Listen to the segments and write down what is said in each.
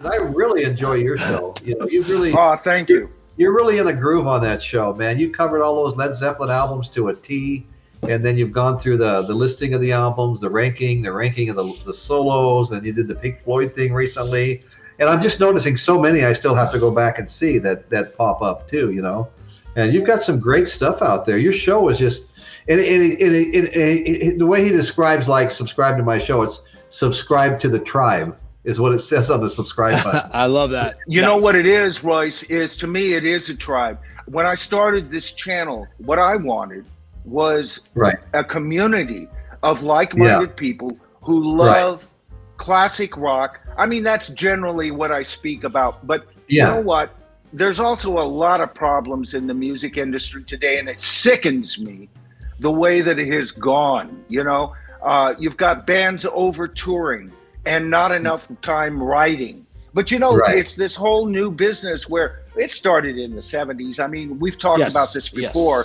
I really enjoy your show. You know, you really. Oh, thank you. You're really in a groove on that show, man. You covered all those Led Zeppelin albums to a T, and then you've gone through the listing of the albums, the ranking of the solos, and you did the Pink Floyd thing recently. And I'm just noticing so many I still have to go back and see that pop up too, you know. And you've got some great stuff out there. Your show is just, and the way he describes, like, subscribe to my show, it's subscribe to the tribe is what it says on the subscribe button. I love that. You know what it is, Royce, is to me, it is a tribe. When I started this channel, what I wanted was a community of like-minded people who love classic rock. I mean, that's generally what I speak about. But you know what? There's also a lot of problems in the music industry today, and it sickens me the way that it has gone. You know, you've got bands over touring and not enough time writing. But you know, it's this whole new business where it started in the 70s. I mean, we've talked about this before.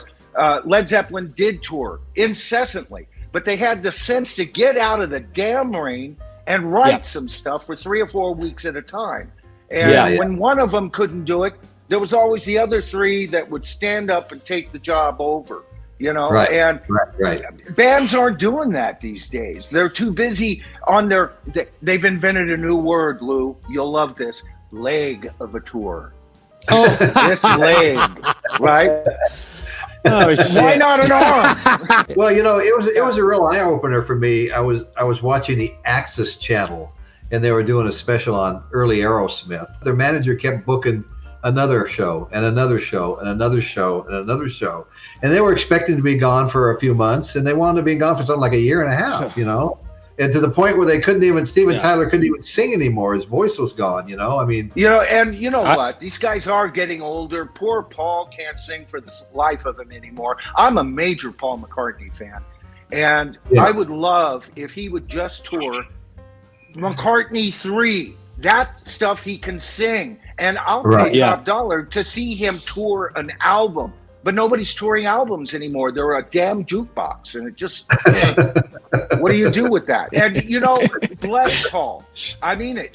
Led Zeppelin did tour incessantly, but they had the sense to get out of the damn rain and write some stuff for 3 or 4 weeks at a time. And when one of them couldn't do it, there was always the other 3 that would stand up and take the job over. You know, bands aren't doing that these days. They're too busy on they've invented a new word, Lou. You'll love this. Leg of a tour. Oh, this leg, right? Oh, shit. Why not an arm? Well, you know, it was a real eye opener for me. I was watching the Axis channel, and they were doing a special on early Aerosmith. Their manager kept booking another show and another show and another show and another show, and they were expecting to be gone for a few months, and they wanted to be gone for something like a year and a half, you know, and to the point where they couldn't even, Steven Tyler couldn't even sing anymore. His voice was gone, you know. I mean, you know, and you know what? These guys are getting older. Poor Paul can't sing for the life of him anymore. I'm a major Paul McCartney fan, and I would love if he would just tour McCartney 3. That stuff he can sing. And I'll pay top dollar to see him tour an album. But nobody's touring albums anymore. They're a damn jukebox. And it just, what do you do with that? And, you know, bless Paul. I mean,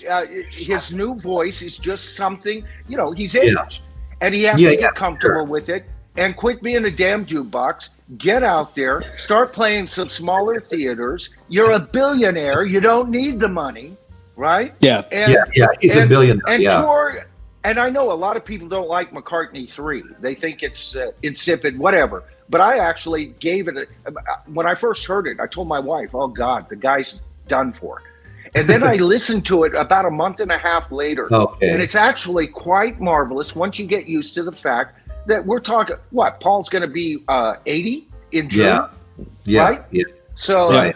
his new voice is just something, you know, he's aged. And he has to get comfortable with it and quit being a damn jukebox. Get out there. Start playing some smaller theaters. You're a billionaire. You don't need the money. Right? Yeah. He's a billionaire. And tour. And I know a lot of people don't like McCartney 3. They think it's insipid, whatever. But I actually gave it when I first heard it, I told my wife, oh, God, the guy's done for. And then I listened to it about a month and a half later. And it's actually quite marvelous once you get used to the fact that we're talking, Paul's going to be 80 in June? Right? Yeah. So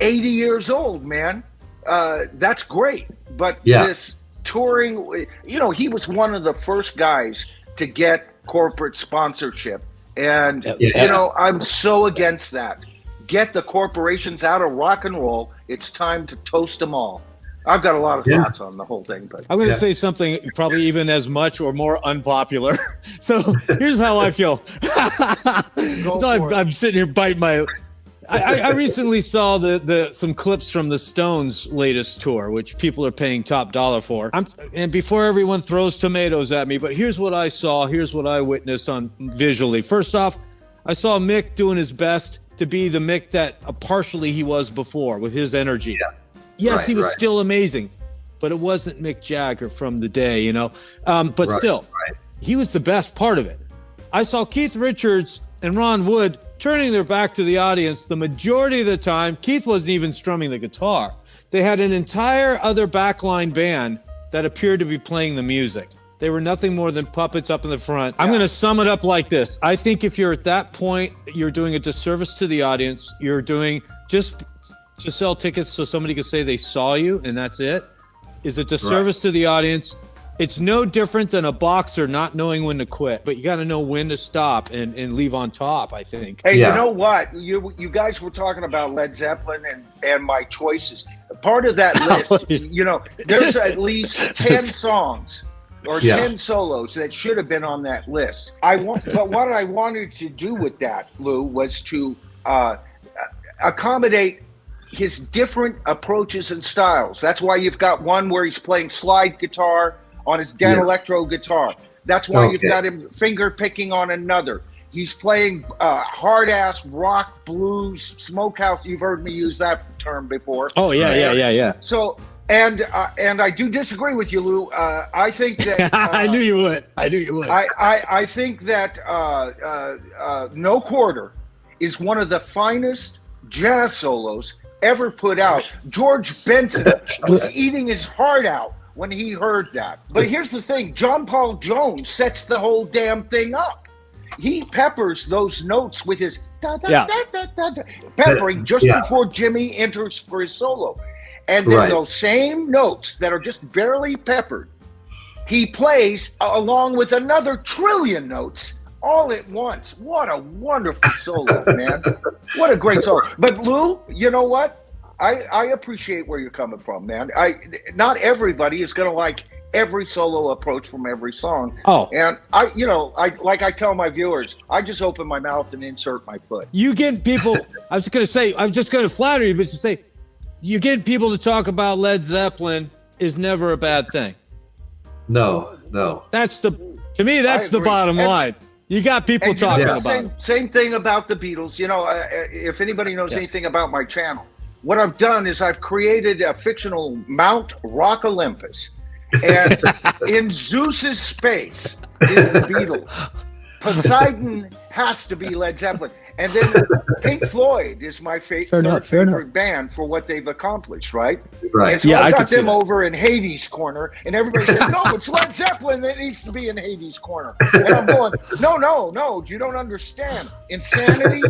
80 years old, man. That's great. But this touring, you know, he was one of the first guys to get corporate sponsorship. And, you know, I'm so against that. Get the corporations out of rock and roll. It's time to toast them all. I've got a lot of thoughts on the whole thing. But I'm going to say something probably even as much or more unpopular. So here's how I feel. I'm sitting here biting my... I recently saw some clips from the Stones' latest tour, which people are paying top dollar for. And before everyone throws tomatoes at me, but here's what I saw. Here's what I witnessed on visually. First off, I saw Mick doing his best to be the Mick that partially he was before with his energy. Yes, he was still amazing, but it wasn't Mick Jagger from the day, you know. But still, he was the best part of it. I saw Keith Richards and Ron Wood turning their back to the audience the majority of the time. Keith wasn't even strumming the guitar. They had an entire other backline band that appeared to be playing the music. They were nothing more than puppets up in the front. I'm going to sum it up like this. I think if you're at that point, you're doing a disservice to the audience. You're doing just to sell tickets so somebody can say they saw you and that's it, is a disservice to the audience. It's no different than a boxer not knowing when to quit, but you got to know when to stop and leave on top, I think. Hey, you know what? You guys were talking about Led Zeppelin and my choices. Part of that list, you know, there's at least 10 songs or 10 solos that should have been on that list. But what I wanted to do with that, Lou, was to accommodate his different approaches and styles. That's why you've got one where he's playing slide guitar on his Dan electro guitar. That's why you've got him finger picking on another. He's playing hard ass rock, blues, smokehouse. You've heard me use that term before. Oh yeah. So and I do disagree with you, Lou. I think that I knew you would. I think that No Quarter is one of the finest jazz solos ever put out. George Benson was eating his heart out when he heard that. But here's the thing, John Paul Jones sets the whole damn thing up. He peppers those notes with his peppering just before Jimmy enters for his solo. And then those same notes that are just barely peppered, he plays along with another trillion notes all at once. What a wonderful solo, man. What a great solo. But Lou, you know what? I appreciate where you're coming from, man. Not everybody is going to like every solo approach from every song. Oh. And I tell my viewers, I just open my mouth and insert my foot. You get people, I was going to flatter you, but to say, you get people to talk about Led Zeppelin is never a bad thing. No. To me, that's the bottom line. You got people talking about it. Same thing about the Beatles. You know, if anybody knows anything about my channel, what I've done is I've created a fictional Mount Rock Olympus. And in Zeus's space is the Beatles. Poseidon has to be Led Zeppelin. And then Pink Floyd is my favorite band for what they've accomplished, right? Right. And so I got them over in Hades' corner, and everybody says, no, it's Led Zeppelin that needs to be in Hades' corner. And I'm going, no, you don't understand. Insanity,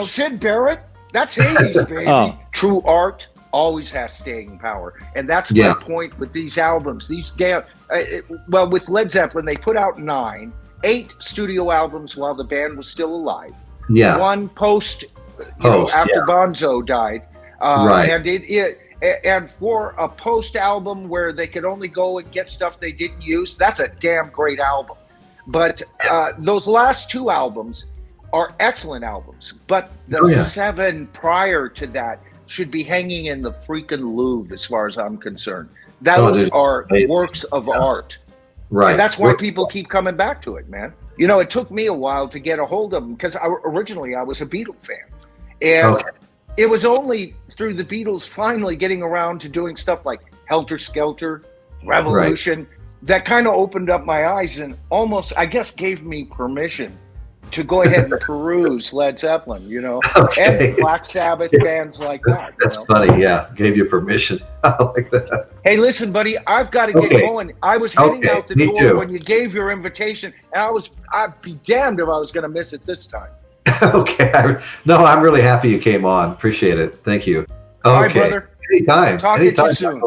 Sid Barrett, that's Hades, baby. Oh. True art always has staying power. And that's my point with these albums. With Led Zeppelin, they put out 8 studio albums while the band was still alive. Yeah. One post after Bonzo died. And for a post album where they could only go and get stuff they didn't use, that's a damn great album. But those last 2 albums are excellent albums. But the 7 prior to that should be hanging in the freaking Louvre, as far as I'm concerned. Those are works of art. Right. And that's why people keep coming back to it, man. It took me a while to get a hold of them because originally I was a Beatles fan. And it was only through the Beatles finally getting around to doing stuff like Helter Skelter, Revolution, that kind of opened up my eyes and almost, I guess, gave me permission to go ahead and peruse Led Zeppelin, and Black Sabbath, bands like that. That's funny, gave you permission. I like that. Hey, listen, buddy, I've got to get going. I was heading out the door when you gave your invitation, and I'd be damned if I was going to miss it this time. Okay. I'm really happy you came on. Appreciate it. Thank you. All right, brother. Anytime. Talking to you soon.